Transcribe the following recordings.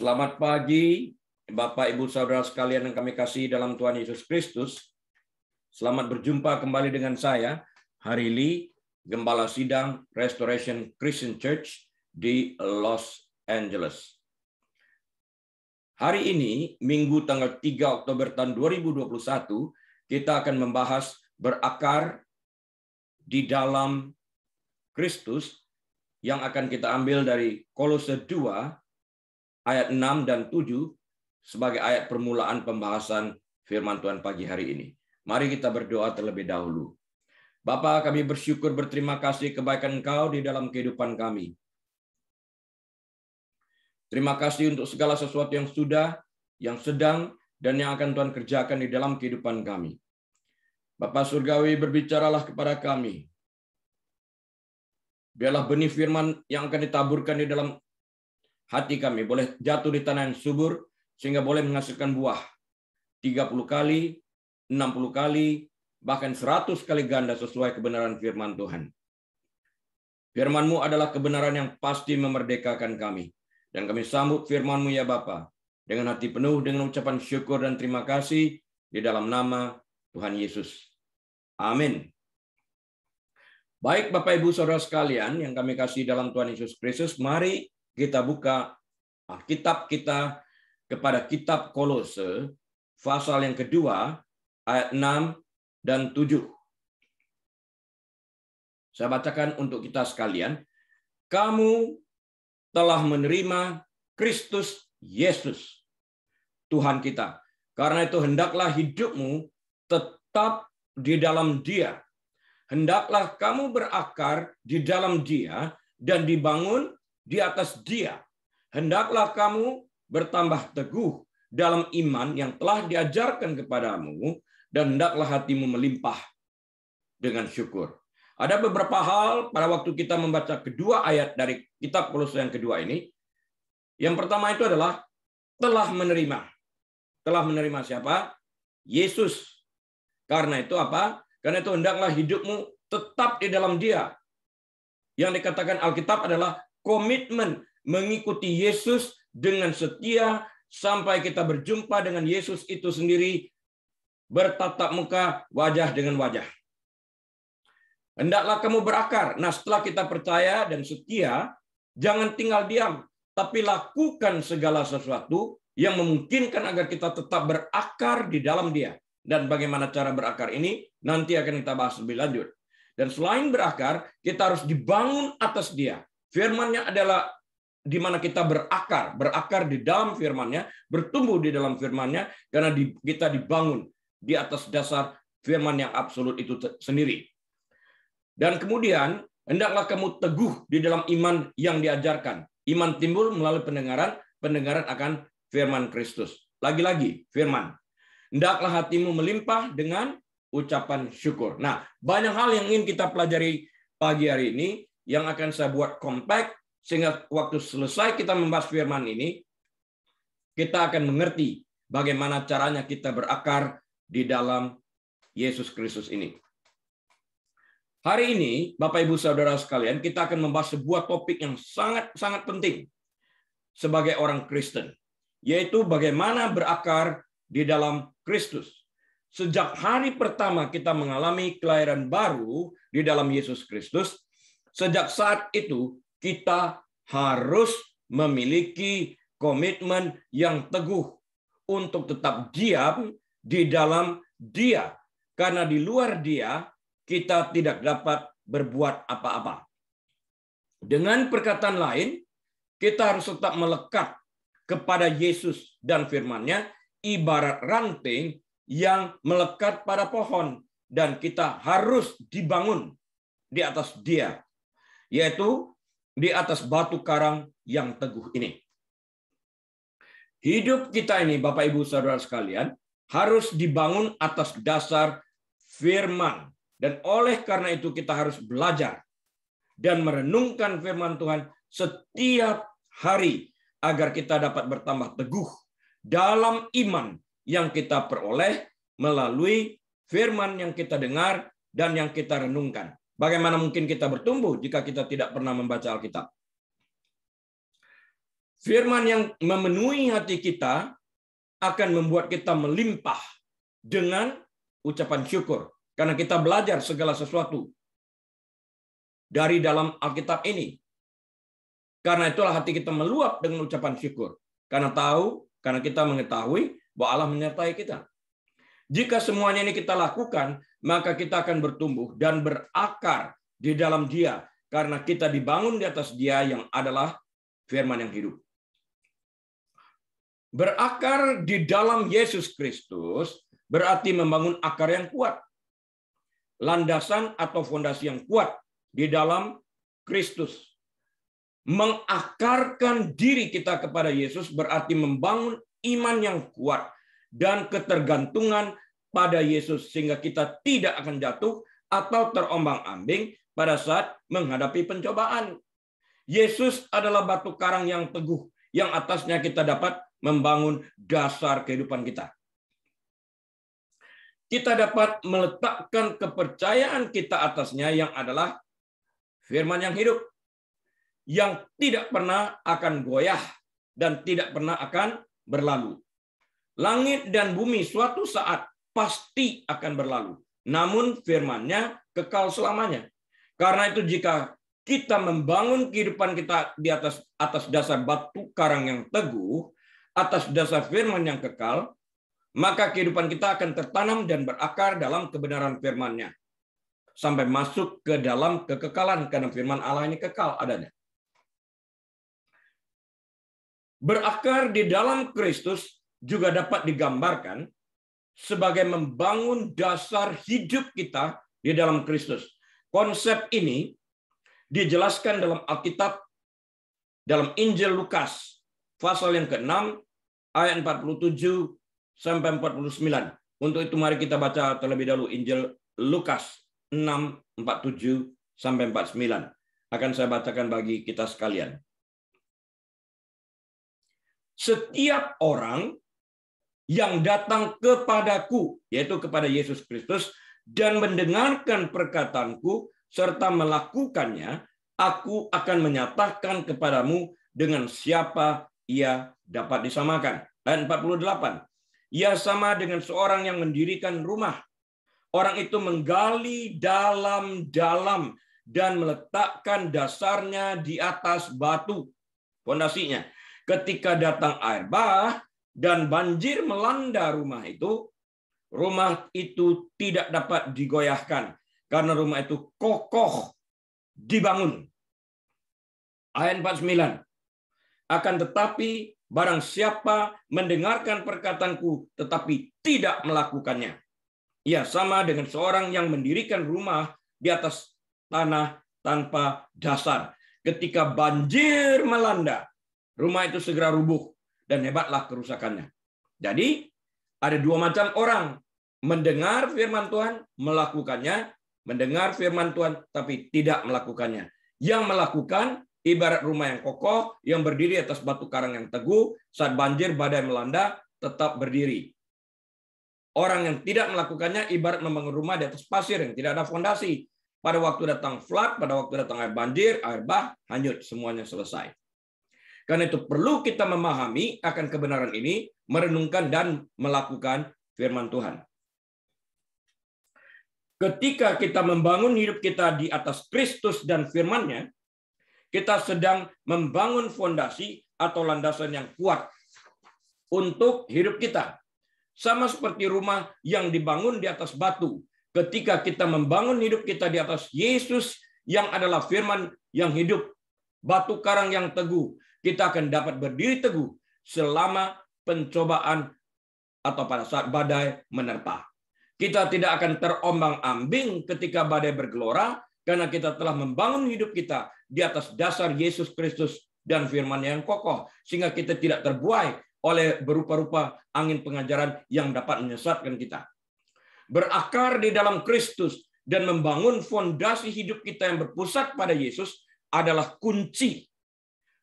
Selamat pagi, Bapak, Ibu, Saudara sekalian yang kami kasih dalam Tuhan Yesus Kristus. Selamat berjumpa kembali dengan saya, Hari Lee, Gembala Sidang Restoration Christian Church di Los Angeles. Hari ini, Minggu tanggal 3 Oktober tahun 2021, kita akan membahas berakar di dalam Kristus yang akan kita ambil dari Kolose 2, ayat 6 dan 7 sebagai ayat permulaan pembahasan firman Tuhan pagi hari ini. Mari kita berdoa terlebih dahulu. Bapa, kami bersyukur berterima kasih kebaikan Engkau di dalam kehidupan kami. Terima kasih untuk segala sesuatu yang sudah, yang sedang, dan yang akan Tuhan kerjakan di dalam kehidupan kami. Bapa Surgawi, berbicaralah kepada kami. Biarlah benih firman yang akan ditaburkan di dalam hati kami boleh jatuh di tanah yang subur, sehingga boleh menghasilkan buah 30 kali, 60 kali, bahkan 100 kali ganda sesuai kebenaran firman Tuhan. Firman-Mu adalah kebenaran yang pasti memerdekakan kami. Dan kami sambut firman-Mu ya Bapa, dengan hati penuh, dengan ucapan syukur dan terima kasih, di dalam nama Tuhan Yesus. Amin. Baik Bapak Ibu Saudara sekalian yang kami kasih dalam Tuhan Yesus Kristus, mari kita buka Alkitab kita kepada kitab Kolose, pasal yang kedua, ayat 6 dan 7. Saya bacakan untuk kita sekalian. Kamu telah menerima Kristus Yesus, Tuhan kita. Karena itu hendaklah hidupmu tetap di dalam Dia. Hendaklah kamu berakar di dalam Dia dan dibangun di atas Dia. Hendaklah kamu bertambah teguh dalam iman yang telah diajarkan kepadamu, dan hendaklah hatimu melimpah dengan syukur. Ada beberapa hal pada waktu kita membaca kedua ayat dari kitab Kolose yang kedua ini. Yang pertama itu adalah telah menerima. Telah menerima siapa? Yesus. Karena itu apa? Karena itu hendaklah hidupmu tetap di dalam Dia. Yang dikatakan Alkitab adalah komitmen mengikuti Yesus dengan setia sampai kita berjumpa dengan Yesus itu sendiri, bertatap muka wajah dengan wajah. Hendaklah kamu berakar. Nah, setelah kita percaya dan setia, jangan tinggal diam, tapi lakukan segala sesuatu yang memungkinkan agar kita tetap berakar di dalam Dia. Dan bagaimana cara berakar ini nanti akan kita bahas lebih lanjut. Dan selain berakar, kita harus dibangun atas Dia. Firman-Nya adalah di mana kita berakar di dalam firman-Nya, bertumbuh di dalam firman-Nya, karena kita dibangun di atas dasar firman yang absolut itu sendiri. Dan kemudian, hendaklah kamu teguh di dalam iman yang diajarkan. Iman timbul melalui pendengaran akan firman Kristus. Lagi-lagi, firman. Hendaklah hatimu melimpah dengan ucapan syukur. Nah, banyak hal yang ingin kita pelajari pagi hari ini, yang akan saya buat compact, sehingga waktu selesai kita membahas firman ini, kita akan mengerti bagaimana caranya kita berakar di dalam Yesus Kristus ini. Hari ini, Bapak Ibu Saudara sekalian, kita akan membahas sebuah topik yang sangat penting sebagai orang Kristen, yaitu bagaimana berakar di dalam Kristus. Sejak hari pertama kita mengalami kelahiran baru di dalam Yesus Kristus, sejak saat itu kita harus memiliki komitmen yang teguh untuk tetap diam di dalam Dia. Karena di luar Dia, kita tidak dapat berbuat apa-apa. Dengan perkataan lain, kita harus tetap melekat kepada Yesus dan firman-Nya, ibarat ranting yang melekat pada pohon, dan kita harus dibangun di atas Dia, yaitu di atas batu karang yang teguh ini. Hidup kita ini, Bapak Ibu Saudara sekalian, harus dibangun atas dasar firman. Dan oleh karena itu kita harus belajar dan merenungkan firman Tuhan setiap hari agar kita dapat bertambah teguh dalam iman yang kita peroleh melalui firman yang kita dengar dan yang kita renungkan. Bagaimana mungkin kita bertumbuh jika kita tidak pernah membaca Alkitab? Firman yang memenuhi hati kita akan membuat kita melimpah dengan ucapan syukur. Karena kita belajar segala sesuatu dari dalam Alkitab ini. Karena itulah hati kita meluap dengan ucapan syukur. Karena kita mengetahui bahwa Allah menyertai kita. Jika semuanya ini kita lakukan, maka kita akan bertumbuh dan berakar di dalam Dia. Karena kita dibangun di atas Dia yang adalah firman yang hidup. Berakar di dalam Yesus Kristus berarti membangun akar yang kuat. Landasan atau fondasi yang kuat di dalam Kristus. Mengakarkan diri kita kepada Yesus berarti membangun iman yang kuat dan ketergantungan pada Yesus sehingga kita tidak akan jatuh atau terombang-ambing pada saat menghadapi pencobaan. Yesus adalah batu karang yang teguh yang atasnya kita dapat membangun dasar kehidupan kita. Kita dapat meletakkan kepercayaan kita atasnya yang adalah firman yang hidup, yang tidak pernah akan goyah dan tidak pernah akan berlalu. Langit dan bumi suatu saat pasti akan berlalu, namun firman-Nya kekal selamanya. Karena itu jika kita membangun kehidupan kita di atas dasar batu karang yang teguh, atas dasar firman yang kekal, maka kehidupan kita akan tertanam dan berakar dalam kebenaran firman-Nya. Sampai masuk ke dalam kekekalan, karena firman Allah ini kekal adanya. Berakar di dalam Kristus juga dapat digambarkan sebagai membangun dasar hidup kita di dalam Kristus. Konsep ini dijelaskan dalam Alkitab, dalam Injil Lukas, pasal yang ke-6, ayat 47 sampai 49. Untuk itu mari kita baca terlebih dahulu Injil Lukas 6, 47 sampai 49. Akan saya bacakan bagi kita sekalian. Setiap orang yang datang kepadaku, yaitu kepada Yesus Kristus, dan mendengarkan perkataanku, serta melakukannya, aku akan menyatakan kepadamu dengan siapa ia dapat disamakan. Ayat 48. Ia sama dengan seorang yang mendirikan rumah. Orang itu menggali dalam-dalam dan meletakkan dasarnya di atas batu, fondasinya. Ketika datang air bah dan banjir melanda rumah itu tidak dapat digoyahkan karena rumah itu kokoh dibangun. Ayat 49. Akan tetapi barang siapa mendengarkan perkataanku tetapi tidak melakukannya, ia sama dengan seorang yang mendirikan rumah di atas tanah tanpa dasar. Ketika banjir melanda, rumah itu segera rubuh dan hebatlah kerusakannya. Jadi ada dua macam orang. Mendengar firman Tuhan, melakukannya. Mendengar firman Tuhan, tapi tidak melakukannya. Yang melakukan ibarat rumah yang kokoh, yang berdiri atas batu karang yang teguh, saat banjir badai melanda, tetap berdiri. Orang yang tidak melakukannya ibarat membangun rumah di atas pasir yang tidak ada fondasi. Pada waktu datang flood, pada waktu datang air banjir, air bah, hanyut, semuanya selesai. Karena itu perlu kita memahami akan kebenaran ini, merenungkan dan melakukan firman Tuhan. Ketika kita membangun hidup kita di atas Kristus dan firman-Nya, kita sedang membangun fondasi atau landasan yang kuat untuk hidup kita. Sama seperti rumah yang dibangun di atas batu. Ketika kita membangun hidup kita di atas Yesus yang adalah firman yang hidup, batu karang yang teguh, kita akan dapat berdiri teguh selama pencobaan atau pada saat badai menerpa. Kita tidak akan terombang-ambing ketika badai bergelora, karena kita telah membangun hidup kita di atas dasar Yesus Kristus dan firman yang kokoh, sehingga kita tidak terbuai oleh berupa-rupa angin pengajaran yang dapat menyesatkan kita. Berakar di dalam Kristus dan membangun fondasi hidup kita yang berpusat pada Yesus adalah kunci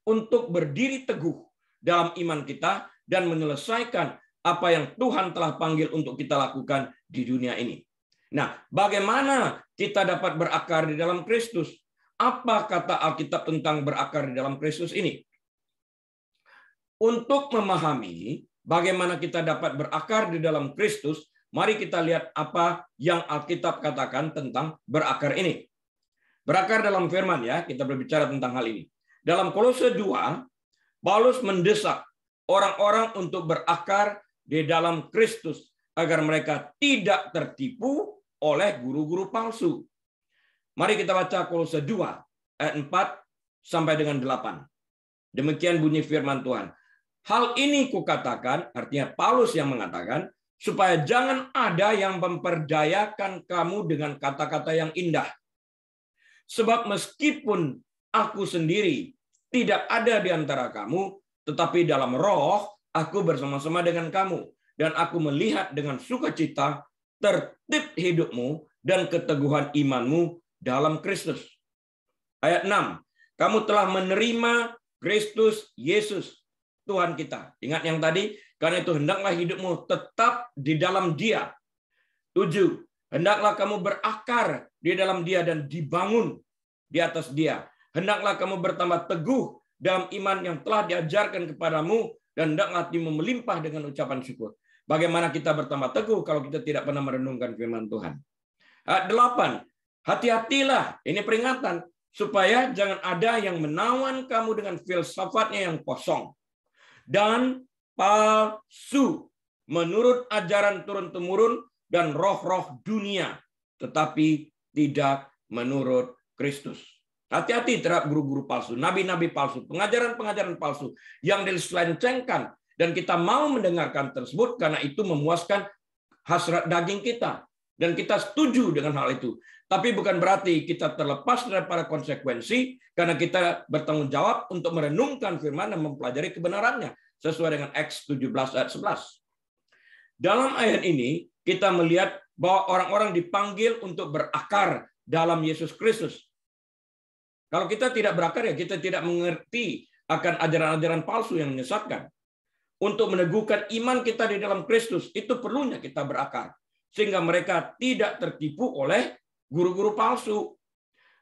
untuk berdiri teguh dalam iman kita dan menyelesaikan apa yang Tuhan telah panggil untuk kita lakukan di dunia ini. Nah, bagaimana kita dapat berakar di dalam Kristus? Apa kata Alkitab tentang berakar di dalam Kristus ini? Untuk memahami bagaimana kita dapat berakar di dalam Kristus, mari kita lihat apa yang Alkitab katakan tentang berakar ini. Berakar dalam firman ya, kita berbicara tentang hal ini. Dalam Kolose 2, Paulus mendesak orang-orang untuk berakar di dalam Kristus agar mereka tidak tertipu oleh guru-guru palsu. Mari kita baca Kolose 2 ayat 4 sampai dengan 8. Demikian bunyi firman Tuhan. Hal ini kukatakan, artinya Paulus yang mengatakan, supaya jangan ada yang memperdayakan kamu dengan kata-kata yang indah. Sebab meskipun aku sendiri tidak ada di antara kamu, tetapi dalam roh aku bersama-sama dengan kamu. Dan aku melihat dengan sukacita tertib hidupmu dan keteguhan imanmu dalam Kristus. Ayat 6. Kamu telah menerima Kristus Yesus, Tuhan kita. Ingat yang tadi, karena itu hendaklah hidupmu tetap di dalam Dia. 7. Hendaklah kamu berakar di dalam Dia dan dibangun di atas Dia. Hendaklah kamu bertambah teguh dalam iman yang telah diajarkan kepadamu dan hendaklah hatimu melimpah dengan ucapan syukur. Bagaimana kita bertambah teguh kalau kita tidak pernah merenungkan firman Tuhan? 8. Hati-hatilah, ini peringatan, supaya jangan ada yang menawan kamu dengan filsafatnya yang kosong dan palsu, menurut ajaran turun-temurun dan roh-roh dunia, tetapi tidak menurut Kristus. Hati-hati terhadap guru-guru palsu, nabi-nabi palsu, pengajaran-pengajaran palsu yang diselencengkan, dan kita mau mendengarkan tersebut karena itu memuaskan hasrat daging kita, dan kita setuju dengan hal itu. Tapi bukan berarti kita terlepas daripada konsekuensi, karena kita bertanggung jawab untuk merenungkan firman dan mempelajari kebenarannya sesuai dengan Acts 17 ayat 11. Dalam ayat ini kita melihat bahwa orang-orang dipanggil untuk berakar dalam Yesus Kristus. Kalau kita tidak berakar, ya kita tidak mengerti akan ajaran-ajaran palsu yang menyesatkan. Untuk meneguhkan iman kita di dalam Kristus, itu perlunya kita berakar. Sehingga mereka tidak tertipu oleh guru-guru palsu.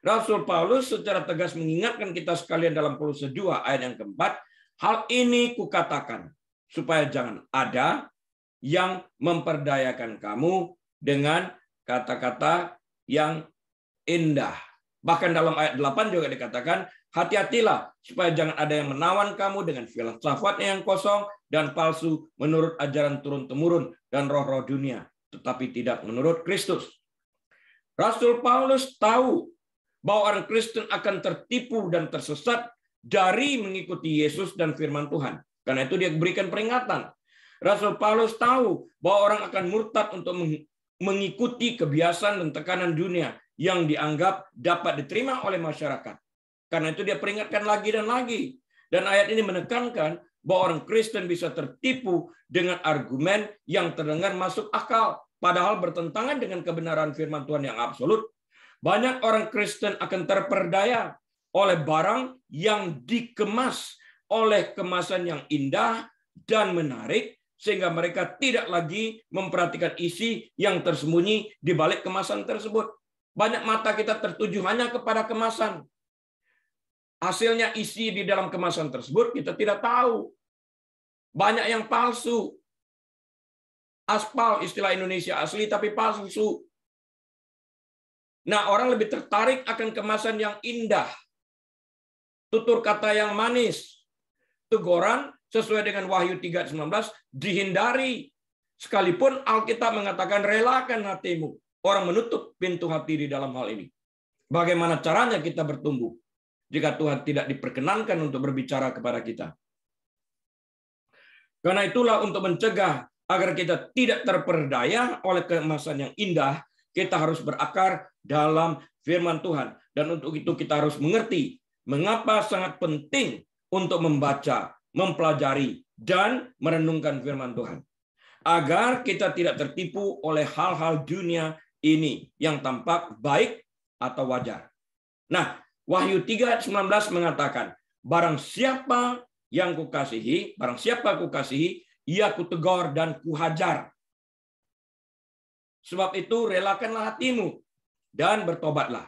Rasul Paulus secara tegas mengingatkan kita sekalian dalam Kolose 2 ayat yang keempat, hal ini kukatakan, supaya jangan ada yang memperdayakan kamu dengan kata-kata yang indah. Bahkan dalam ayat 8 juga dikatakan, hati-hatilah supaya jangan ada yang menawan kamu dengan filsafatnya yang kosong dan palsu menurut ajaran turun-temurun dan roh-roh dunia, tetapi tidak menurut Kristus. Rasul Paulus tahu bahwa orang Kristen akan tertipu dan tersesat dari mengikuti Yesus dan firman Tuhan. Karena itu dia berikan peringatan. Rasul Paulus tahu bahwa orang akan murtad untuk mengikuti kebiasaan dan tekanan dunia yang dianggap dapat diterima oleh masyarakat. Karena itu dia peringatkan lagi dan lagi. Dan ayat ini menekankan bahwa orang Kristen bisa tertipu dengan argumen yang terdengar masuk akal, padahal bertentangan dengan kebenaran firman Tuhan yang absolut. Banyak orang Kristen akan terperdaya oleh barang yang dikemas oleh kemasan yang indah dan menarik, sehingga mereka tidak lagi memperhatikan isi yang tersembunyi di balik kemasan tersebut. Banyak mata kita tertuju hanya kepada kemasan. Hasilnya isi di dalam kemasan tersebut kita tidak tahu. Banyak yang palsu. Aspal, istilah Indonesia asli tapi palsu. Nah, orang lebih tertarik akan kemasan yang indah. Tutur kata yang manis. Teguran sesuai dengan Wahyu 3:19 dihindari. Sekalipun Alkitab mengatakan relakan hatimu. Orang menutup pintu hati di dalam hal ini. Bagaimana caranya kita bertumbuh jika Tuhan tidak diperkenankan untuk berbicara kepada kita? Karena itulah untuk mencegah agar kita tidak terperdaya oleh kemasan yang indah, kita harus berakar dalam firman Tuhan. Dan untuk itu kita harus mengerti mengapa sangat penting untuk membaca, mempelajari, dan merenungkan firman Tuhan. Agar kita tidak tertipu oleh hal-hal dunia ini yang tampak baik atau wajar. Nah, Wahyu 3:19 mengatakan, barang siapa yang kukasihi, barang siapa kukasihi, ia kutegur dan kuhajar. Sebab itu relakanlah hatimu dan bertobatlah.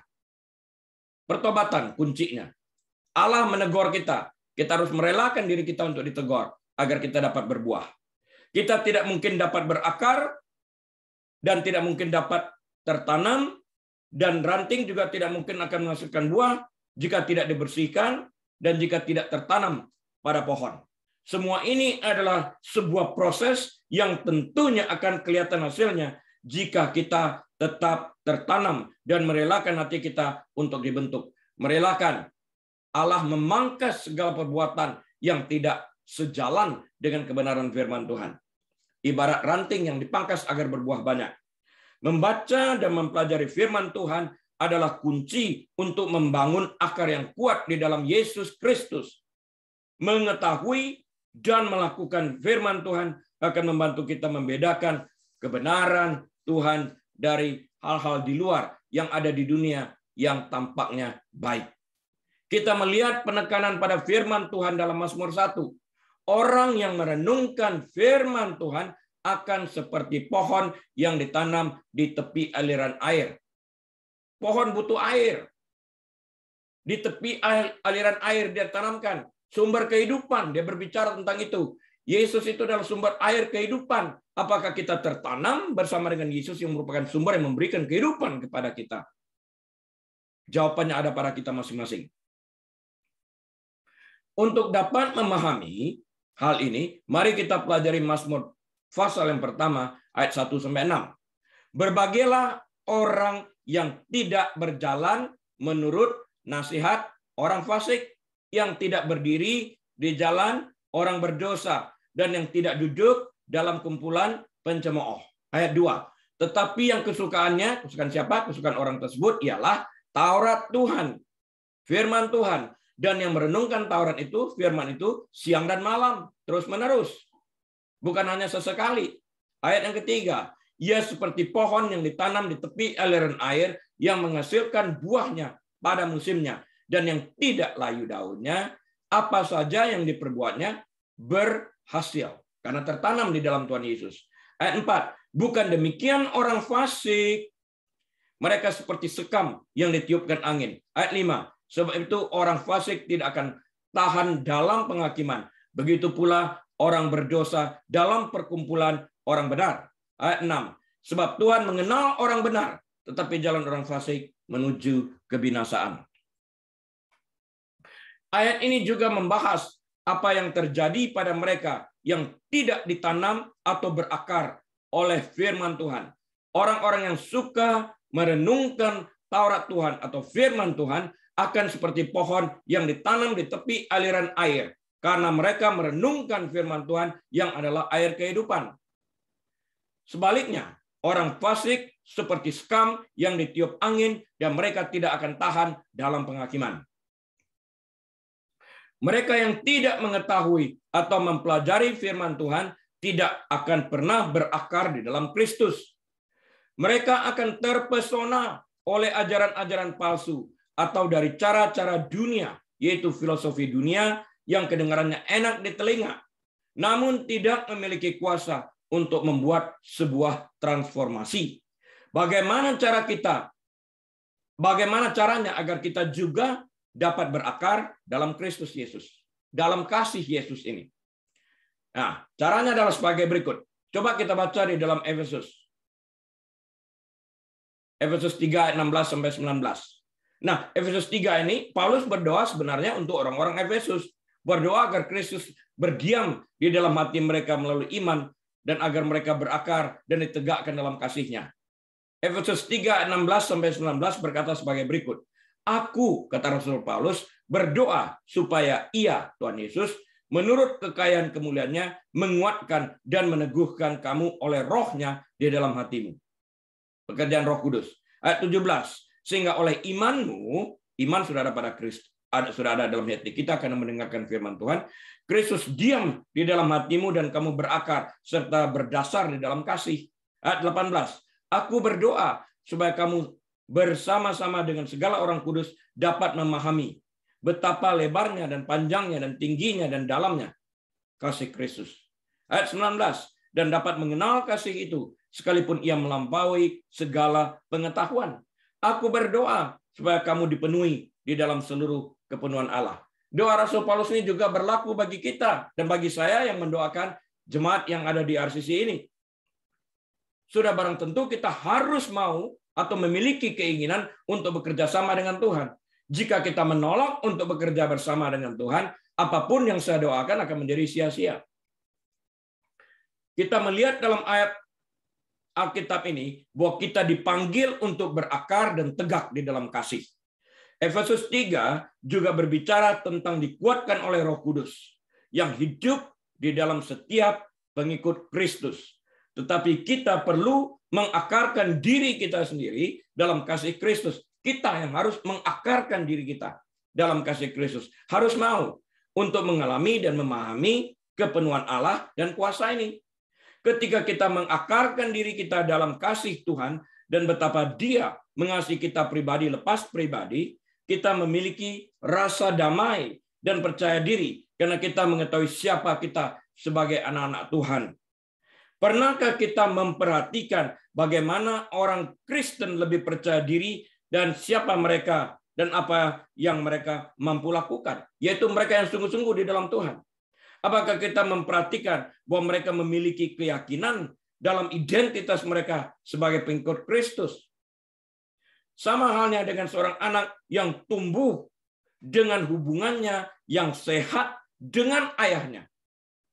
Pertobatan kuncinya. Allah menegur kita Kita harus merelakan diri kita untuk ditegur agar kita dapat berbuah. Kita tidak mungkin dapat berakar dan tidak mungkin dapat tertanam, dan ranting juga tidak mungkin akan menghasilkan buah jika tidak dibersihkan dan jika tidak tertanam pada pohon. Semua ini adalah sebuah proses yang tentunya akan kelihatan hasilnya jika kita tetap tertanam dan merelakan hati kita untuk dibentuk. Merelakan Allah memangkas segala perbuatan yang tidak sejalan dengan kebenaran firman Tuhan. Ibarat ranting yang dipangkas agar berbuah banyak. Membaca dan mempelajari firman Tuhan adalah kunci untuk membangun akar yang kuat di dalam Yesus Kristus. Mengetahui dan melakukan firman Tuhan akan membantu kita membedakan kebenaran Tuhan dari hal-hal di luar yang ada di dunia yang tampaknya baik. Kita melihat penekanan pada firman Tuhan dalam Mazmur 1. Orang yang merenungkan firman Tuhan akan seperti pohon yang ditanam di tepi aliran air. Pohon butuh air. Di tepi aliran air dia tanamkan. Sumber kehidupan, dia berbicara tentang itu. Yesus itu adalah sumber air kehidupan. Apakah kita tertanam bersama dengan Yesus yang merupakan sumber yang memberikan kehidupan kepada kita? Jawabannya ada pada kita masing-masing. Untuk dapat memahami hal ini, mari kita pelajari Mazmur pasal yang pertama, ayat 1-6. Berbahagialah orang yang tidak berjalan menurut nasihat orang fasik, yang tidak berdiri di jalan orang berdosa, dan yang tidak duduk dalam kumpulan pencemooh. Ayat 2. Tetapi yang kesukaannya, kesukaan siapa? Kesukaan orang tersebut ialah Taurat Tuhan, firman Tuhan. Dan yang merenungkan Taurat itu, firman itu, siang dan malam, terus-menerus. Bukan hanya sesekali. Ayat yang ketiga, ia seperti pohon yang ditanam di tepi aliran air yang menghasilkan buahnya pada musimnya. Dan yang tidak layu daunnya, apa saja yang diperbuatnya berhasil. Karena tertanam di dalam Tuhan Yesus. Ayat 4, bukan demikian orang fasik. Mereka seperti sekam yang ditiupkan angin. Ayat 5, sebab itu orang fasik tidak akan tahan dalam penghakiman. Begitu pula orang berdosa dalam perkumpulan orang benar. Ayat 6. Sebab Tuhan mengenal orang benar, tetapi jalan orang fasik menuju kebinasaan. Ayat ini juga membahas apa yang terjadi pada mereka yang tidak ditanam atau berakar oleh firman Tuhan. Orang-orang yang suka merenungkan Taurat Tuhan atau firman Tuhan akan seperti pohon yang ditanam di tepi aliran air, karena mereka merenungkan firman Tuhan yang adalah air kehidupan. Sebaliknya, orang fasik seperti sekam yang ditiup angin dan mereka tidak akan tahan dalam penghakiman. Mereka yang tidak mengetahui atau mempelajari firman Tuhan tidak akan pernah berakar di dalam Kristus. Mereka akan terpesona oleh ajaran-ajaran palsu atau dari cara-cara dunia, yaitu filosofi dunia yang kedengarannya enak di telinga, namun tidak memiliki kuasa untuk membuat sebuah transformasi. Bagaimana caranya agar kita juga dapat berakar dalam Kristus Yesus, dalam kasih Yesus ini? Nah, caranya adalah sebagai berikut. Coba kita baca di dalam Efesus 3 ayat 16-19. Nah, Efesus 3 ini Paulus berdoa sebenarnya untuk orang-orang Efesus, berdoa agar Kristus berdiam di dalam hati mereka melalui iman dan agar mereka berakar dan ditegakkan dalam kasih-Nya. Efesus 3 ayat 16-19 berkata sebagai berikut. Aku, kata Rasul Paulus, berdoa supaya Ia, Tuhan Yesus, menurut kekayaan kemuliaan-Nya, menguatkan dan meneguhkan kamu oleh Roh-Nya di dalam hatimu. Pekerjaan Roh Kudus. Ayat 17. Sehingga oleh imanmu, iman sudah ada pada Kristus, sudah ada dalam hati kita karena mendengarkan firman Tuhan, Kristus diam di dalam hatimu dan kamu berakar serta berdasar di dalam kasih. Ayat 18. Aku berdoa supaya kamu bersama-sama dengan segala orang kudus dapat memahami betapa lebarnya dan panjangnya dan tingginya dan dalamnya kasih Kristus. Ayat 19. Dan dapat mengenal kasih itu sekalipun ia melampaui segala pengetahuan. Aku berdoa supaya kamu dipenuhi di dalam seluruh kepenuhan Allah. Doa Rasul Paulus ini juga berlaku bagi kita dan bagi saya yang mendoakan jemaat yang ada di RCC ini. Sudah barang tentu kita harus mau atau memiliki keinginan untuk bekerja sama dengan Tuhan. Jika kita menolak untuk bekerja bersama dengan Tuhan, apapun yang saya doakan akan menjadi sia-sia. Kita melihat dalam ayat Alkitab ini bahwa kita dipanggil untuk berakar dan tegak di dalam kasih. Efesus 3 juga berbicara tentang dikuatkan oleh Roh Kudus yang hidup di dalam setiap pengikut Kristus. Tetapi kita perlu mengakarkan diri kita sendiri dalam kasih Kristus. Kita yang harus mengakarkan diri kita dalam kasih Kristus. Harus mau untuk mengalami dan memahami kepenuhan Allah dan kuasa ini. Ketika kita mengakarkan diri kita dalam kasih Tuhan dan betapa Dia mengasihi kita pribadi lepas pribadi, kita memiliki rasa damai dan percaya diri karena kita mengetahui siapa kita sebagai anak-anak Tuhan. Pernahkah kita memperhatikan bagaimana orang Kristen lebih percaya diri dan siapa mereka dan apa yang mereka mampu lakukan? Yaitu mereka yang sungguh-sungguh di dalam Tuhan. Apakah kita memperhatikan bahwa mereka memiliki keyakinan dalam identitas mereka sebagai pengikut Kristus? Sama halnya dengan seorang anak yang tumbuh dengan hubungannya yang sehat dengan ayahnya.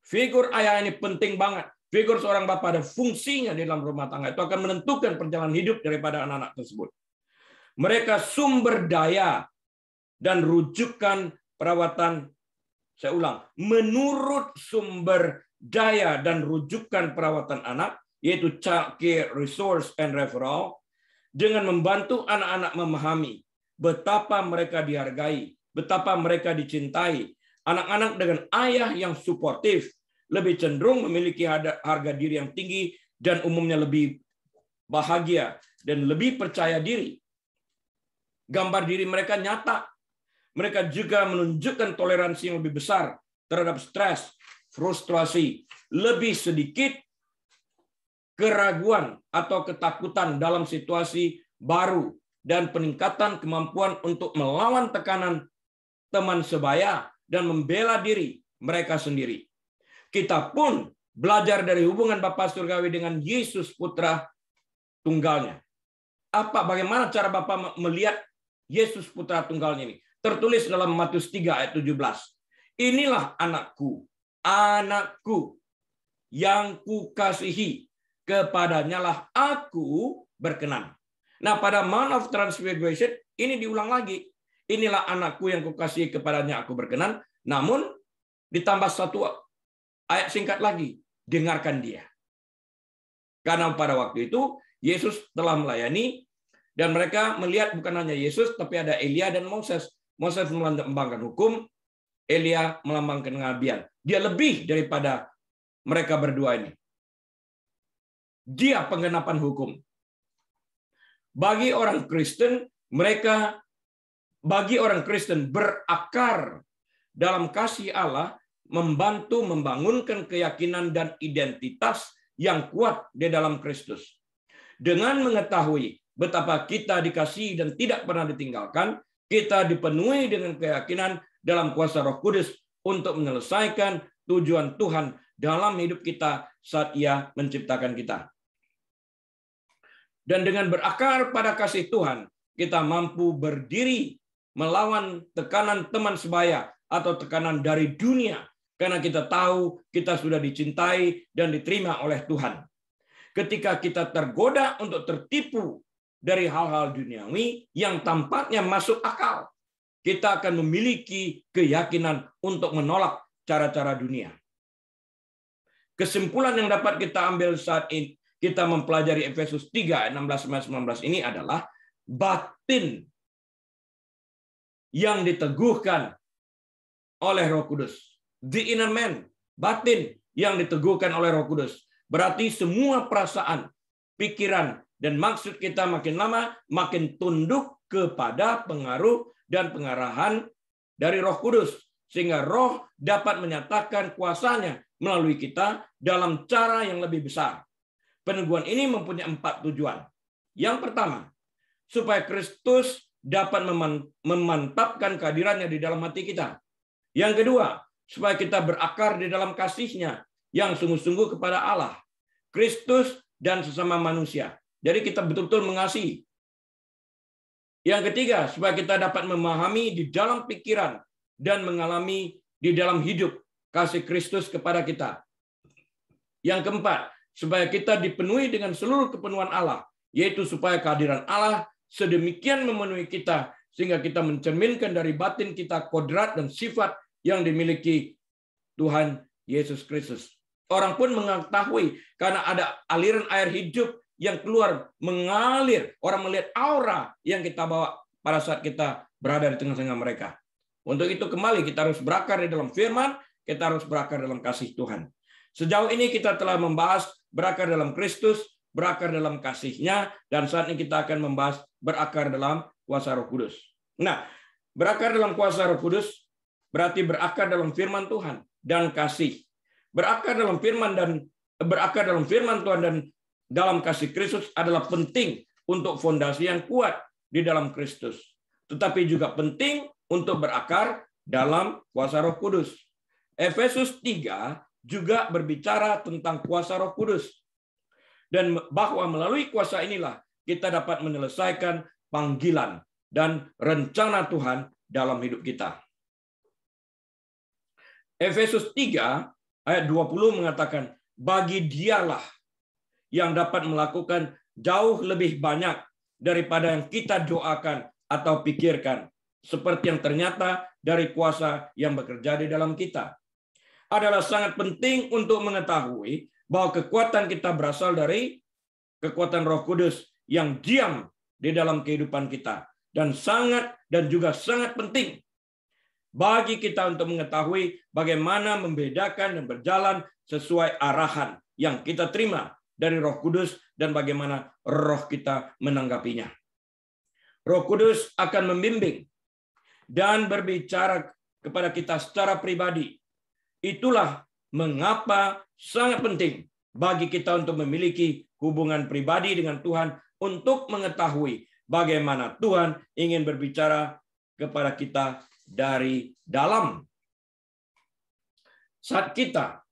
Figur ayah ini penting banget. Figur seorang bapak dan fungsinya di dalam rumah tangga itu akan menentukan perjalanan hidup daripada anak-anak tersebut. Mereka sumber daya dan rujukan perawatan, saya ulang, menurut sumber daya dan rujukan perawatan anak, yaitu child care resource and referral, dengan membantu anak-anak memahami betapa mereka dihargai, betapa mereka dicintai. Anak-anak dengan ayah yang suportif lebih cenderung memiliki harga diri yang tinggi dan umumnya lebih bahagia dan lebih percaya diri. Gambar diri mereka nyata. Mereka juga menunjukkan toleransi yang lebih besar terhadap stres, frustrasi, lebih sedikit keraguan atau ketakutan dalam situasi baru, dan peningkatan kemampuan untuk melawan tekanan teman sebaya dan membela diri mereka sendiri. Kita pun belajar dari hubungan Bapa Surgawi dengan Yesus Putra Tunggalnya. Bagaimana cara Bapa melihat Yesus Putra Tunggalnya ini? Tertulis dalam Matius 3 ayat 17. Inilah anakku, anakku yang kukasihi, kepadanya lah aku berkenan. Nah, pada Mount of Transfiguration ini diulang lagi. Inilah anakku yang kukasihi, kepadanya aku berkenan. Namun ditambah satu ayat singkat lagi, dengarkan dia. Karena pada waktu itu Yesus telah melayani dan mereka melihat bukan hanya Yesus tapi ada Elia dan Moses. Moses melambangkan hukum, Elia melambangkan kenabian. Dia lebih daripada mereka berdua ini. Dia penggenapan hukum. Bagi orang Kristen, bagi orang Kristen berakar dalam kasih Allah membantu membangunkan keyakinan dan identitas yang kuat di dalam Kristus. Dengan mengetahui betapa kita dikasihi dan tidak pernah ditinggalkan, kita dipenuhi dengan keyakinan dalam kuasa Roh Kudus untuk menyelesaikan tujuan Tuhan dalam hidup kita saat Ia menciptakan kita. Dan dengan berakar pada kasih Tuhan, kita mampu berdiri melawan tekanan teman sebaya atau tekanan dari dunia, karena kita tahu kita sudah dicintai dan diterima oleh Tuhan. Ketika kita tergoda untuk tertipu dari hal-hal duniawi yang tampaknya masuk akal, kita akan memiliki keyakinan untuk menolak cara-cara dunia. Kesimpulan yang dapat kita ambil saat ini, kita mempelajari Efesus 3 ayat 16-19 ini adalah batin yang diteguhkan oleh Roh Kudus. The inner man, batin yang diteguhkan oleh Roh Kudus. Berarti semua perasaan, pikiran, dan maksud kita makin lama makin tunduk kepada pengaruh dan pengarahan dari Roh Kudus. Sehingga Roh dapat menyatakan kuasanya melalui kita dalam cara yang lebih besar. Peneguhan ini mempunyai 4 tujuan. Yang pertama, supaya Kristus dapat memantapkan kehadirannya di dalam hati kita. Yang kedua, supaya kita berakar di dalam kasih-Nya yang sungguh-sungguh kepada Allah, Kristus, dan sesama manusia. Jadi kita betul-betul mengasihi. Yang ketiga, supaya kita dapat memahami di dalam pikiran dan mengalami di dalam hidup kasih Kristus kepada kita. Yang keempat, supaya kita dipenuhi dengan seluruh kepenuhan Allah, yaitu supaya kehadiran Allah sedemikian memenuhi kita, sehingga kita mencerminkan dari batin kita kodrat dan sifat yang dimiliki Tuhan Yesus Kristus. Orang pun mengetahui karena ada aliran air hidup yang keluar mengalir. Orang melihat aura yang kita bawa pada saat kita berada di tengah-tengah mereka. Untuk itu kembali kita harus berakar di dalam firman, kita harus berakar dalam kasih Tuhan. Sejauh ini kita telah membahas berakar dalam Kristus, berakar dalam kasih-Nya, dan saat ini kita akan membahas berakar dalam kuasa Roh Kudus. Nah, berakar dalam kuasa Roh Kudus berarti berakar dalam firman Tuhan dan kasih. Berakar dalam firman Tuhan dan dalam kasih Kristus adalah penting untuk fondasi yang kuat di dalam Kristus. Tetapi juga penting untuk berakar dalam kuasa Roh Kudus. Efesus 3 juga berbicara tentang kuasa Roh Kudus. Dan bahwa melalui kuasa inilah kita dapat menyelesaikan panggilan dan rencana Tuhan dalam hidup kita. Efesus 3 ayat 20 mengatakan, bagi Dialah yang dapat melakukan jauh lebih banyak daripada yang kita doakan atau pikirkan, seperti yang ternyata dari kuasa yang bekerja di dalam kita. Adalah sangat penting untuk mengetahui bahwa kekuatan kita berasal dari kekuatan Roh Kudus yang diam di dalam kehidupan kita. Dan juga sangat penting bagi kita untuk mengetahui bagaimana membedakan dan berjalan sesuai arahan yang kita terima dari Roh Kudus dan bagaimana roh kita menanggapinya. Roh Kudus akan membimbing dan berbicara kepada kita secara pribadi. Itulah mengapa sangat penting bagi kita untuk memiliki hubungan pribadi dengan Tuhan untuk mengetahui bagaimana Tuhan ingin berbicara kepada kita dari dalam. Saat kita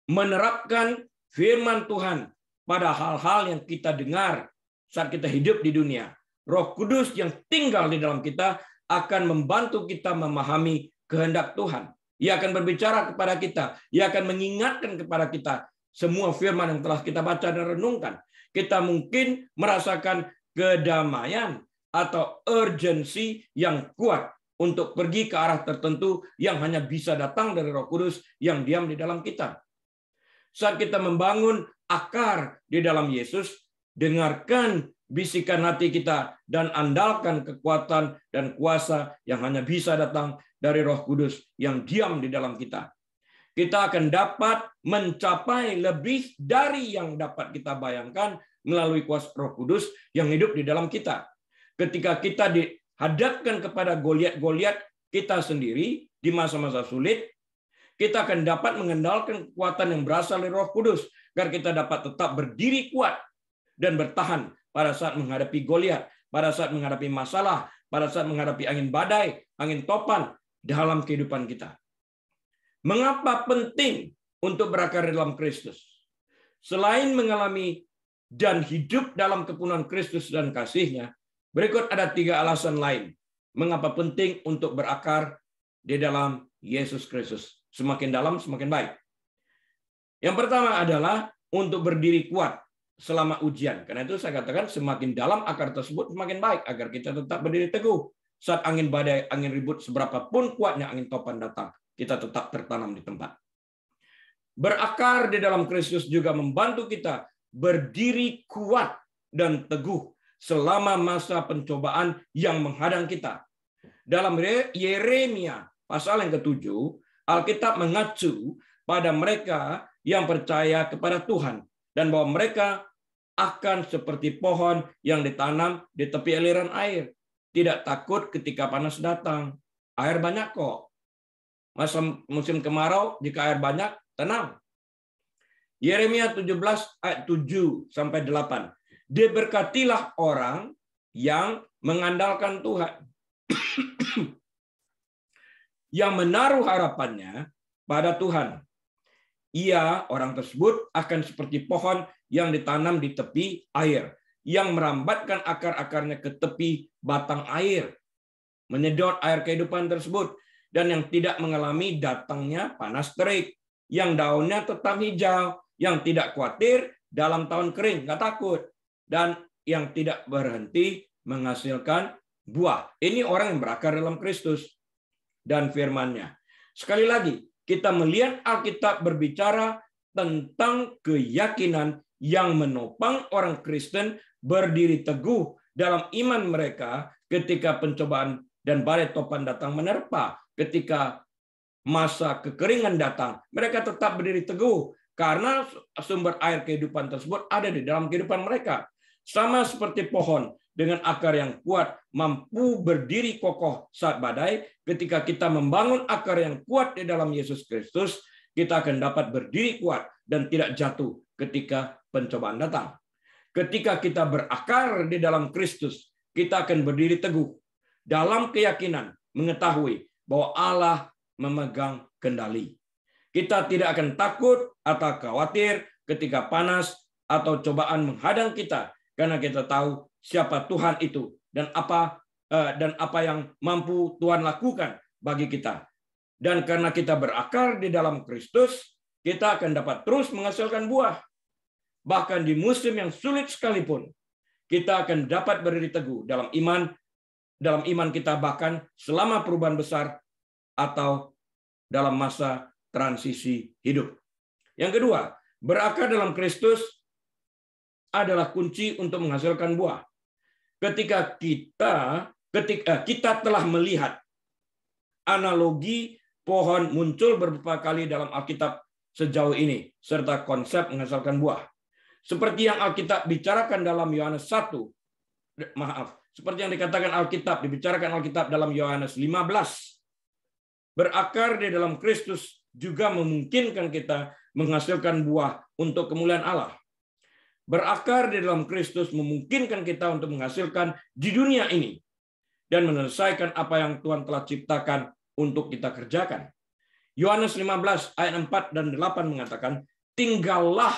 menerapkan firman Tuhan pada hal-hal yang kita dengar saat kita hidup di dunia, Roh Kudus yang tinggal di dalam kita akan membantu kita memahami kehendak Tuhan. Ia akan berbicara kepada kita. Ia akan mengingatkan kepada kita semua firman yang telah kita baca dan renungkan. Kita mungkin merasakan kedamaian atau urgensi yang kuat untuk pergi ke arah tertentu yang hanya bisa datang dari Roh Kudus yang diam di dalam kita. Saat kita membangun akar di dalam Yesus, dengarkan bisikan hati kita dan andalkan kekuatan dan kuasa yang hanya bisa datang dari Roh Kudus yang diam di dalam kita. Kita akan dapat mencapai lebih dari yang dapat kita bayangkan melalui kuasa Roh Kudus yang hidup di dalam kita. Ketika kita dihadapkan kepada Goliat kita sendiri di masa-masa sulit, kita akan dapat mengendalikan kekuatan yang berasal dari Roh Kudus agar kita dapat tetap berdiri kuat dan bertahan pada saat menghadapi Goliat, pada saat menghadapi masalah, pada saat menghadapi angin badai, angin topan dalam kehidupan kita. Mengapa penting untuk berakar dalam Kristus? Selain mengalami dan hidup dalam kepenuhan Kristus dan kasih-Nya, berikut ada 3 alasan lain mengapa penting untuk berakar di dalam Yesus Kristus. Semakin dalam, semakin baik. Yang pertama adalah untuk berdiri kuat selama ujian. Karena itu saya katakan semakin dalam akar tersebut semakin baik agar kita tetap berdiri teguh. Saat angin badai, angin ribut, seberapapun kuatnya angin topan datang, kita tetap tertanam di tempat. Berakar di dalam Kristus juga membantu kita berdiri kuat dan teguh selama masa pencobaan yang menghadang kita. Dalam Yeremia pasal yang ke-7, Alkitab mengacu pada mereka yang percaya kepada Tuhan dan bahwa mereka akan seperti pohon yang ditanam di tepi aliran air. Tidak takut ketika panas datang. Air banyak kok. Masa musim kemarau, jika air banyak, tenang. Yeremia 17 ayat 7 sampai 8. Diberkatilah orang yang mengandalkan Tuhan. yang menaruh harapannya pada Tuhan. Ia, orang tersebut, akan seperti pohon yang ditanam di tepi air, yang merambatkan akar-akarnya ke tepi batang air, menyedot air kehidupan tersebut, dan yang tidak mengalami datangnya panas terik, yang daunnya tetap hijau, yang tidak khawatir dalam tahun kering, nggak takut, dan yang tidak berhenti menghasilkan buah. Ini orang yang berakar dalam Kristus dan firman-Nya. Sekali lagi, kita melihat Alkitab berbicara tentang keyakinan yang menopang orang Kristen berdiri teguh dalam iman mereka ketika pencobaan dan badai topan datang menerpa. Ketika masa kekeringan datang, mereka tetap berdiri teguh karena sumber air kehidupan tersebut ada di dalam kehidupan mereka. Sama seperti pohon dengan akar yang kuat mampu berdiri kokoh saat badai. Ketika kita membangun akar yang kuat di dalam Yesus Kristus, kita akan dapat berdiri kuat dan tidak jatuh ketika pencobaan datang. Ketika kita berakar di dalam Kristus, kita akan berdiri teguh dalam keyakinan mengetahui bahwa Allah memegang kendali. Kita tidak akan takut atau khawatir ketika panas atau cobaan menghadang kita, karena kita tahu siapa Tuhan itu dan apa yang mampu Tuhan lakukan bagi kita. Dan karena kita berakar di dalam Kristus, kita akan dapat terus menghasilkan buah. Bahkan di musim yang sulit sekalipun, kita akan dapat berdiri teguh dalam iman kita, bahkan selama perubahan besar atau dalam masa transisi hidup. Yang kedua, berakar dalam Kristus adalah kunci untuk menghasilkan buah. Ketika kita telah melihat analogi pohon muncul beberapa kali dalam Alkitab sejauh ini, serta konsep menghasilkan buah. Seperti yang Alkitab bicarakan dalam Yohanes 1, seperti yang dikatakan Alkitab, dibicarakan Alkitab dalam Yohanes 15. Berakar di dalam Kristus juga memungkinkan kita menghasilkan buah untuk kemuliaan Allah. Berakar di dalam Kristus memungkinkan kita untuk menghasilkan di dunia ini dan menyelesaikan apa yang Tuhan telah ciptakan untuk kita kerjakan. Yohanes 15 ayat 4 dan 8 mengatakan, tinggallah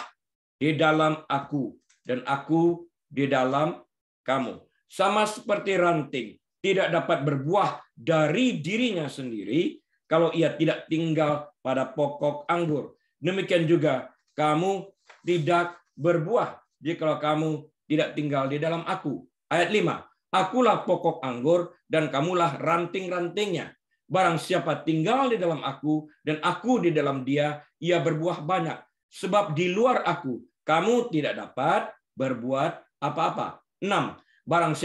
di dalam aku dan aku di dalam kamu. Sama seperti ranting tidak dapat berbuah dari dirinya sendiri kalau ia tidak tinggal pada pokok anggur. Demikian juga kamu tidak berbuah jika kamu tidak tinggal di dalam aku. Ayat 5. Akulah pokok anggur dan kamulah ranting-rantingnya. Barang siapa tinggal di dalam aku dan aku di dalam dia, ia berbuah banyak. Sebab di luar aku, kamu tidak dapat berbuat apa-apa. 6. Barang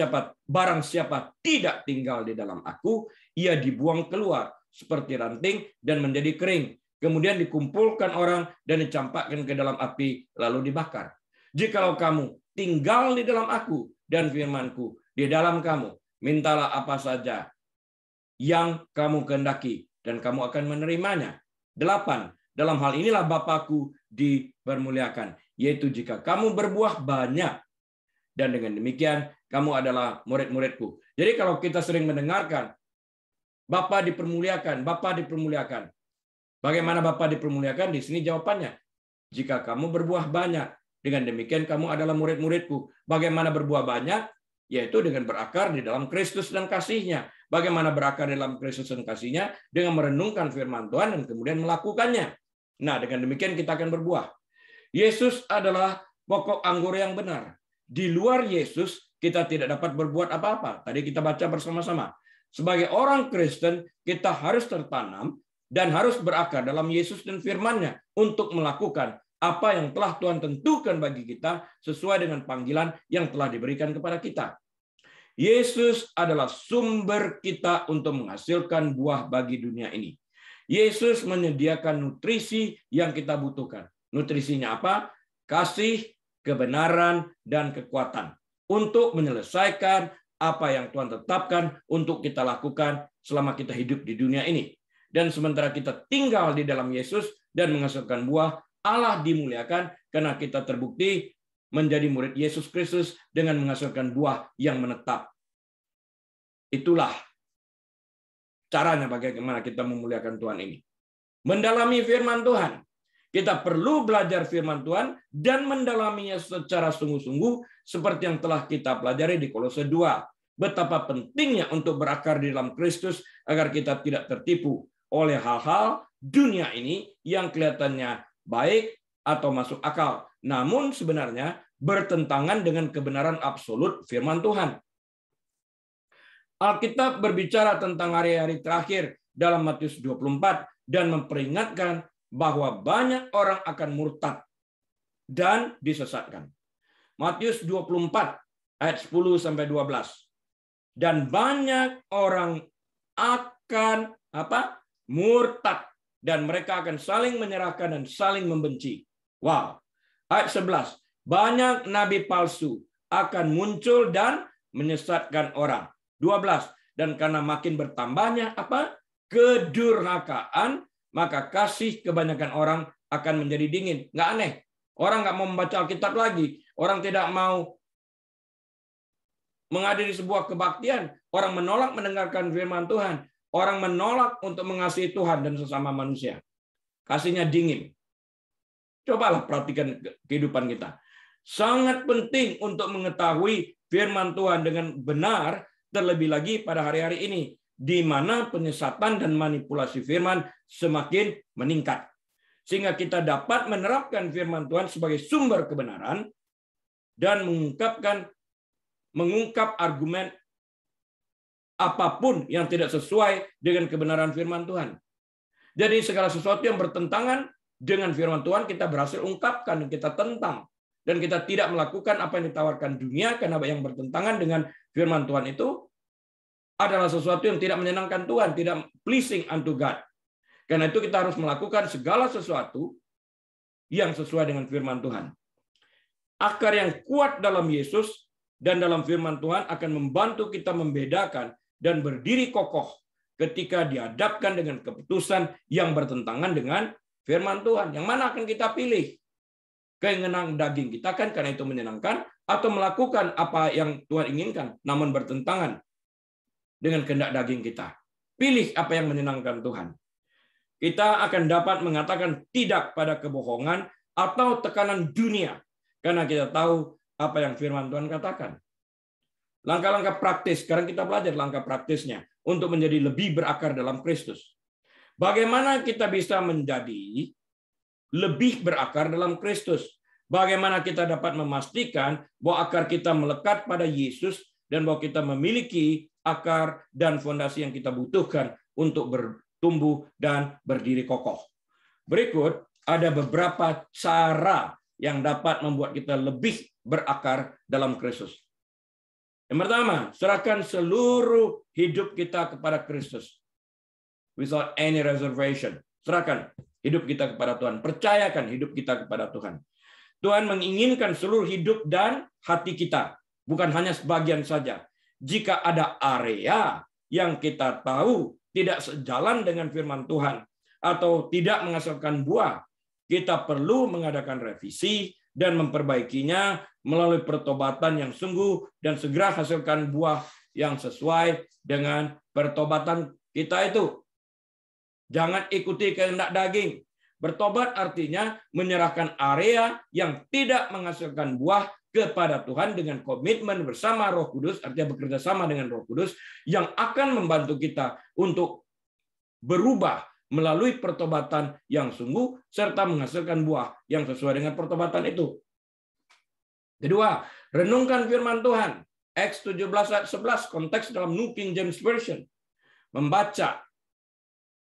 siapa tidak tinggal di dalam aku, ia dibuang keluar seperti ranting dan menjadi kering. Kemudian dikumpulkan orang dan dicampakkan ke dalam api, lalu dibakar. Jikalau kamu tinggal di dalam aku dan firmanku di dalam kamu, mintalah apa saja yang kamu kehendaki dan kamu akan menerimanya. 8. Dalam hal inilah Bapakku dipermuliakan, yaitu jika kamu berbuah banyak, dan dengan demikian kamu adalah murid-muridku. Jadi kalau kita sering mendengarkan Bapa dipermuliakan, Bapa dipermuliakan. Bagaimana Bapa dipermuliakan? Di sini jawabannya. Jika kamu berbuah banyak, dengan demikian kamu adalah murid-muridku. Bagaimana berbuah banyak? Yaitu dengan berakar di dalam Kristus dan kasih-Nya. Bagaimana berakar di dalam Kristus dan kasih-Nya? Dengan merenungkan firman Tuhan dan kemudian melakukannya. Nah, dengan demikian kita akan berbuah. Yesus adalah pokok anggur yang benar. Di luar Yesus, kita tidak dapat berbuat apa-apa. Tadi kita baca bersama-sama. Sebagai orang Kristen, kita harus tertanam dan harus berakar dalam Yesus dan firman-Nya untuk melakukan apa yang telah Tuhan tentukan bagi kita sesuai dengan panggilan yang telah diberikan kepada kita. Yesus adalah sumber kita untuk menghasilkan buah bagi dunia ini. Yesus menyediakan nutrisi yang kita butuhkan. Nutrisinya apa? Kasih, kebenaran, dan kekuatan untuk menyelesaikan apa yang Tuhan tetapkan untuk kita lakukan selama kita hidup di dunia ini. Dan sementara kita tinggal di dalam Yesus dan menghasilkan buah, Allah dimuliakan karena kita terbukti menjadi murid Yesus Kristus dengan menghasilkan buah yang menetap. Itulah caranya bagaimana kita memuliakan Tuhan ini. Mendalami firman Tuhan. Kita perlu belajar firman Tuhan dan mendalaminya secara sungguh-sungguh seperti yang telah kita pelajari di Kolose 2. Betapa pentingnya untuk berakar di dalam Kristus agar kita tidak tertipu oleh hal-hal dunia ini yang kelihatannya baik atau masuk akal. Namun sebenarnya bertentangan dengan kebenaran absolut firman Tuhan. Alkitab berbicara tentang hari-hari terakhir dalam Matius 24 dan memperingatkan bahwa banyak orang akan murtad dan disesatkan. Matius 24 ayat 10 sampai 12. Dan banyak orang akan murtad dan mereka akan saling menyerahkan dan saling membenci. Wow. Ayat 11. Banyak nabi palsu akan muncul dan menyesatkan orang. 12. Dan karena makin bertambahnya kedurhakaan, maka kasih kebanyakan orang akan menjadi dingin. Nggak aneh. Orang nggak mau membaca Alkitab lagi. Orang tidak mau menghadiri sebuah kebaktian. Orang menolak mendengarkan firman Tuhan. Orang menolak untuk mengasihi Tuhan dan sesama manusia. Kasihnya dingin. Cobalah perhatikan kehidupan kita. Sangat penting untuk mengetahui firman Tuhan dengan benar, terlebih lagi pada hari-hari ini, di mana penyesatan dan manipulasi firman semakin meningkat. Sehingga kita dapat menerapkan firman Tuhan sebagai sumber kebenaran dan mengungkap argumen apapun yang tidak sesuai dengan kebenaran firman Tuhan. Jadi segala sesuatu yang bertentangan dengan firman Tuhan kita berhasil ungkapkan, kita tentang. Dan kita tidak melakukan apa yang ditawarkan dunia, karena yang bertentangan dengan firman Tuhan itu adalah sesuatu yang tidak menyenangkan Tuhan, tidak pleasing unto God. Karena itu kita harus melakukan segala sesuatu yang sesuai dengan firman Tuhan. Akar yang kuat dalam Yesus dan dalam firman Tuhan akan membantu kita membedakan dan berdiri kokoh ketika dihadapkan dengan keputusan yang bertentangan dengan firman Tuhan. Yang mana akan kita pilih? Keinginan daging kita kan karena itu menyenangkan, atau melakukan apa yang Tuhan inginkan namun bertentangan dengan kehendak daging kita. Pilih apa yang menyenangkan Tuhan. Kita akan dapat mengatakan tidak pada kebohongan atau tekanan dunia karena kita tahu apa yang firman Tuhan katakan. Langkah-langkah praktis, sekarang kita belajar langkah praktisnya untuk menjadi lebih berakar dalam Kristus. Bagaimana kita bisa menjadi lebih berakar dalam Kristus? Bagaimana kita dapat memastikan bahwa akar kita melekat pada Yesus dan bahwa kita memiliki akar dan fondasi yang kita butuhkan untuk bertumbuh dan berdiri kokoh. Berikut ada beberapa cara yang dapat membuat kita lebih berakar dalam Kristus. Yang pertama, serahkan seluruh hidup kita kepada Kristus. Without any reservation. Serahkan hidup kita kepada Tuhan. Percayakan hidup kita kepada Tuhan. Tuhan menginginkan seluruh hidup dan hati kita. Bukan hanya sebagian saja. Jika ada area yang kita tahu tidak sejalan dengan firman Tuhan atau tidak menghasilkan buah, kita perlu mengadakan revisi dan memperbaikinya melalui pertobatan yang sungguh dan segera hasilkan buah yang sesuai dengan pertobatan kita itu. Jangan ikuti kehendak daging. Bertobat artinya menyerahkan area yang tidak menghasilkan buah kepada Tuhan dengan komitmen bersama Roh Kudus, artinya bekerja sama dengan Roh Kudus, yang akan membantu kita untuk berubah melalui pertobatan yang sungguh, serta menghasilkan buah yang sesuai dengan pertobatan itu. Kedua, renungkan firman Tuhan. Acts 17 ayat 11, konteks dalam New King James Version. Membaca,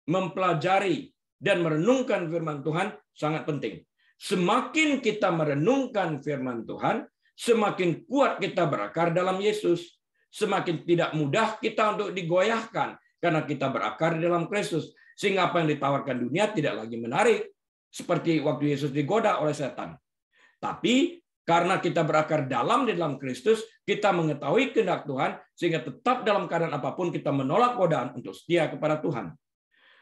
mempelajari, dan merenungkan firman Tuhan sangat penting. Semakin kita merenungkan firman Tuhan, semakin kuat kita berakar dalam Yesus. Semakin tidak mudah kita untuk digoyahkan karena kita berakar di dalam Kristus. Sehingga apa yang ditawarkan dunia tidak lagi menarik. Seperti waktu Yesus digoda oleh setan. Tapi karena kita berakar di dalam Kristus, kita mengetahui kehendak Tuhan, sehingga tetap dalam keadaan apapun kita menolak godaan untuk setia kepada Tuhan.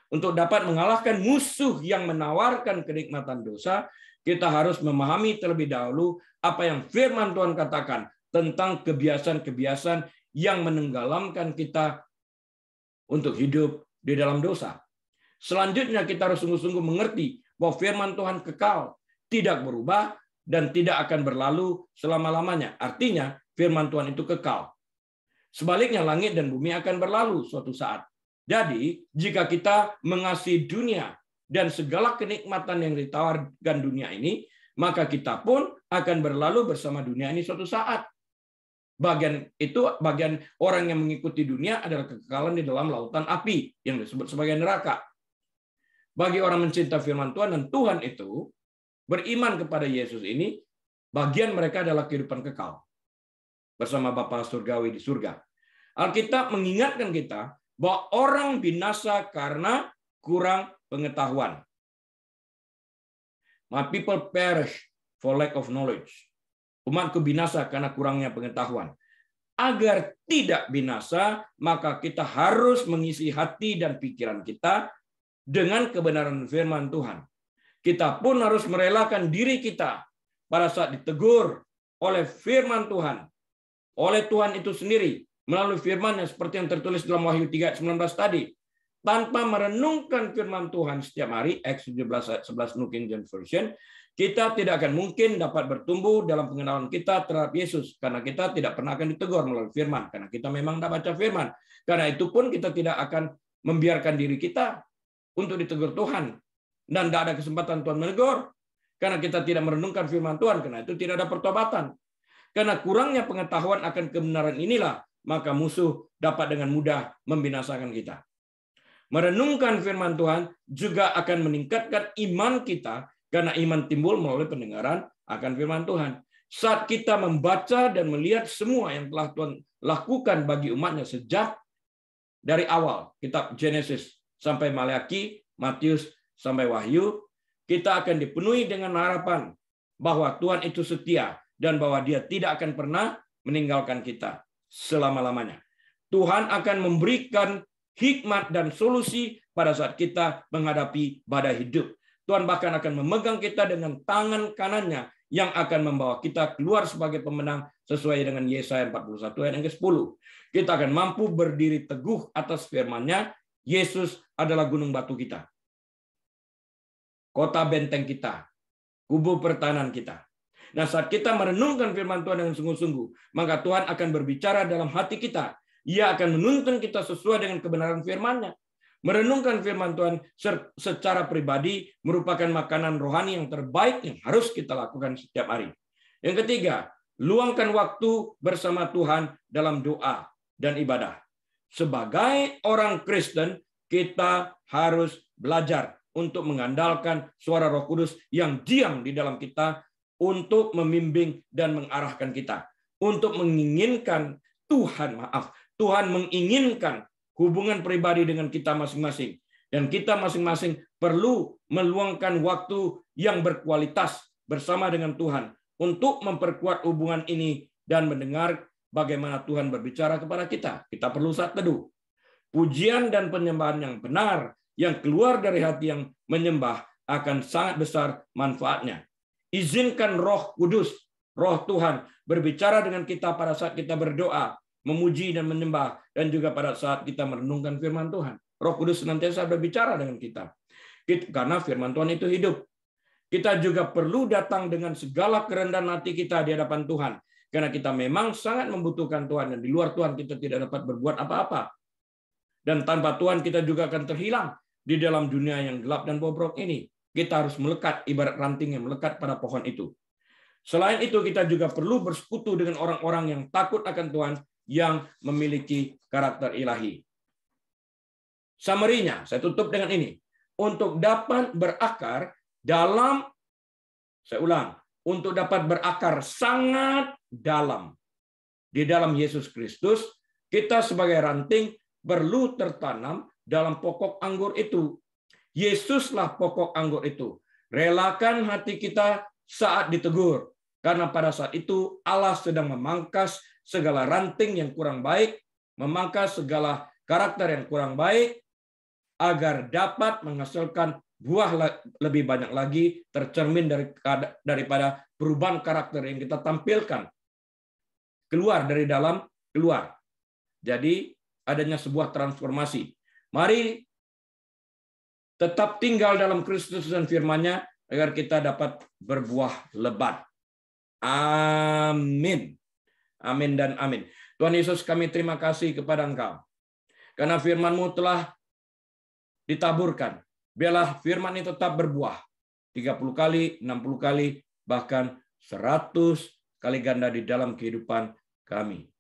Untuk dapat mengalahkan musuh yang menawarkan kenikmatan dosa, kita harus memahami terlebih dahulu apa yang firman Tuhan katakan tentang kebiasaan-kebiasaan yang menenggelamkan kita untuk hidup di dalam dosa. Selanjutnya kita harus sungguh-sungguh mengerti bahwa firman Tuhan kekal, tidak berubah, dan tidak akan berlalu selama-lamanya. Artinya firman Tuhan itu kekal. Sebaliknya langit dan bumi akan berlalu suatu saat. Jadi jika kita mengasihi dunia dan segala kenikmatan yang ditawarkan dunia ini, maka kita pun akan berlalu bersama dunia ini suatu saat. Bagian orang yang mengikuti dunia adalah kekekalan di dalam lautan api yang disebut sebagai neraka. Bagi orang mencinta firman Tuhan dan Tuhan itu beriman kepada Yesus ini, bagian mereka adalah kehidupan kekal bersama Bapa surgawi di surga. Alkitab mengingatkan kita bahwa orang binasa karena kurang pengetahuan. My people perish for lack of knowledge. Umatku binasa karena kurangnya pengetahuan. Agar tidak binasa, maka kita harus mengisi hati dan pikiran kita dengan kebenaran firman Tuhan. Kita pun harus merelakan diri kita pada saat ditegur oleh firman Tuhan. Oleh Tuhan itu sendiri. Melalui firman-Nya seperti yang tertulis dalam Wahyu 3:19 tadi. Tanpa merenungkan firman Tuhan setiap hari, Acts 17:11 New King James Version, kita tidak akan mungkin dapat bertumbuh dalam pengenalan kita terhadap Yesus. Karena kita tidak pernah akan ditegur melalui firman. Karena kita memang tidak baca firman. Karena itu pun kita tidak akan membiarkan diri kita untuk ditegur Tuhan. Dan tidak ada kesempatan Tuhan menegur. Karena kita tidak merenungkan firman Tuhan. Karena itu tidak ada pertobatan. Karena kurangnya pengetahuan akan kebenaran inilah, maka musuh dapat dengan mudah membinasakan kita. Merenungkan firman Tuhan juga akan meningkatkan iman kita, karena iman timbul melalui pendengaran akan firman Tuhan. Saat kita membaca dan melihat semua yang telah Tuhan lakukan bagi umatnya sejak dari awal, kitab Genesis sampai Maleakhi, Matius sampai Wahyu, kita akan dipenuhi dengan harapan bahwa Tuhan itu setia dan bahwa Dia tidak akan pernah meninggalkan kita selama-lamanya. Tuhan akan memberikan hikmat dan solusi pada saat kita menghadapi badai hidup. Tuhan bahkan akan memegang kita dengan tangan kanannya yang akan membawa kita keluar sebagai pemenang sesuai dengan Yesaya 41 ayat yang ke-10. Kita akan mampu berdiri teguh atas firman-Nya. Yesus adalah gunung batu kita, kota benteng kita, kubu pertahanan kita. Nah, saat kita merenungkan firman Tuhan dengan sungguh-sungguh, maka Tuhan akan berbicara dalam hati kita. Ia akan menuntun kita sesuai dengan kebenaran firman-Nya. Merenungkan firman Tuhan secara pribadi merupakan makanan rohani yang terbaik yang harus kita lakukan setiap hari. Yang ketiga, luangkan waktu bersama Tuhan dalam doa dan ibadah. Sebagai orang Kristen, kita harus belajar untuk mengandalkan suara Roh Kudus yang diam di dalam kita untuk membimbing dan mengarahkan kita. Untuk menginginkan Tuhan menginginkan hubungan pribadi dengan kita masing-masing. Dan kita masing-masing perlu meluangkan waktu yang berkualitas bersama dengan Tuhan untuk memperkuat hubungan ini dan mendengar bagaimana Tuhan berbicara kepada kita. Kita perlu saat teduh. Pujian dan penyembahan yang benar, yang keluar dari hati yang menyembah, akan sangat besar manfaatnya. Izinkan Roh Kudus, Roh Tuhan, berbicara dengan kita pada saat kita berdoa, memuji dan menyembah, dan juga pada saat kita merenungkan firman Tuhan. Roh Kudus senantiasa berbicara dengan kita. Karena firman Tuhan itu hidup. Kita juga perlu datang dengan segala kerendahan hati kita di hadapan Tuhan. Karena kita memang sangat membutuhkan Tuhan, dan di luar Tuhan kita tidak dapat berbuat apa-apa. Dan tanpa Tuhan kita juga akan terhilang di dalam dunia yang gelap dan bobrok ini. Kita harus melekat, ibarat ranting yang melekat pada pohon itu. Selain itu, kita juga perlu bersekutu dengan orang-orang yang takut akan Tuhan, yang memiliki karakter ilahi. Summary-nya, saya tutup dengan ini. Untuk dapat berakar dalam, saya ulang, untuk dapat berakar sangat dalam di dalam Yesus Kristus, kita sebagai ranting perlu tertanam dalam pokok anggur itu. Yesuslah pokok anggur itu. Relakan hati kita saat ditegur. Karena pada saat itu Allah sedang memangkas segala ranting yang kurang baik, memangkas segala karakter yang kurang baik, agar dapat menghasilkan buah lebih banyak lagi tercermin daripada perubahan karakter yang kita tampilkan. Keluar dari dalam, keluar. Jadi adanya sebuah transformasi. Mari tetap tinggal dalam Kristus dan firman-Nya agar kita dapat berbuah lebat. Amin. Amin dan amin. Tuhan Yesus, kami terima kasih kepada Engkau. Karena firman-Mu telah ditaburkan. Biarlah firman ini tetap berbuah. 30 kali, 60 kali, bahkan 100 kali ganda di dalam kehidupan kami.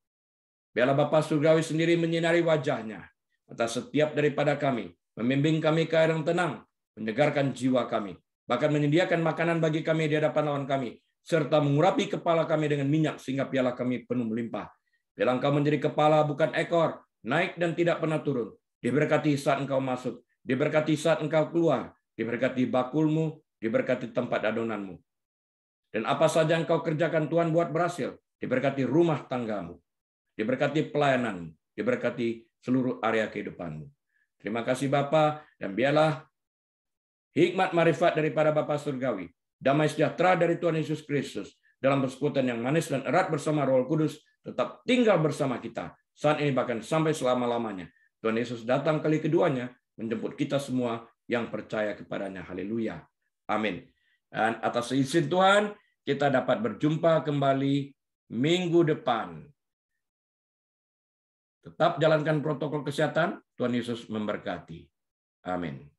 Biarlah Bapa Surgawi sendiri menyinari wajah-Nya atas setiap daripada kami, membimbing kami ke air yang tenang, menyegarkan jiwa kami, bahkan menyediakan makanan bagi kami di hadapan lawan kami, serta mengurapi kepala kami dengan minyak sehingga piala kami penuh melimpah. Biarlah Engkau menjadi kepala bukan ekor, naik dan tidak pernah turun. Diberkati saat Engkau masuk, diberkati saat Engkau keluar, diberkati bakulmu, diberkati tempat adonanmu. Dan apa saja Engkau kerjakan Tuhan buat berhasil, diberkati rumah tanggamu, diberkati pelayananmu, diberkati seluruh area kehidupanmu. Terima kasih Bapa, dan biarlah hikmat marifat daripada Bapa Surgawi, damai sejahtera dari Tuhan Yesus Kristus, dalam persekutuan yang manis dan erat bersama Roh Kudus, tetap tinggal bersama kita, saat ini bahkan sampai selama-lamanya. Tuhan Yesus datang kali keduanya, menjemput kita semua yang percaya kepadanya. Haleluya. Amin. Dan atas izin Tuhan, kita dapat berjumpa kembali minggu depan. Tetap jalankan protokol kesehatan. Tuhan Yesus memberkati. Amin.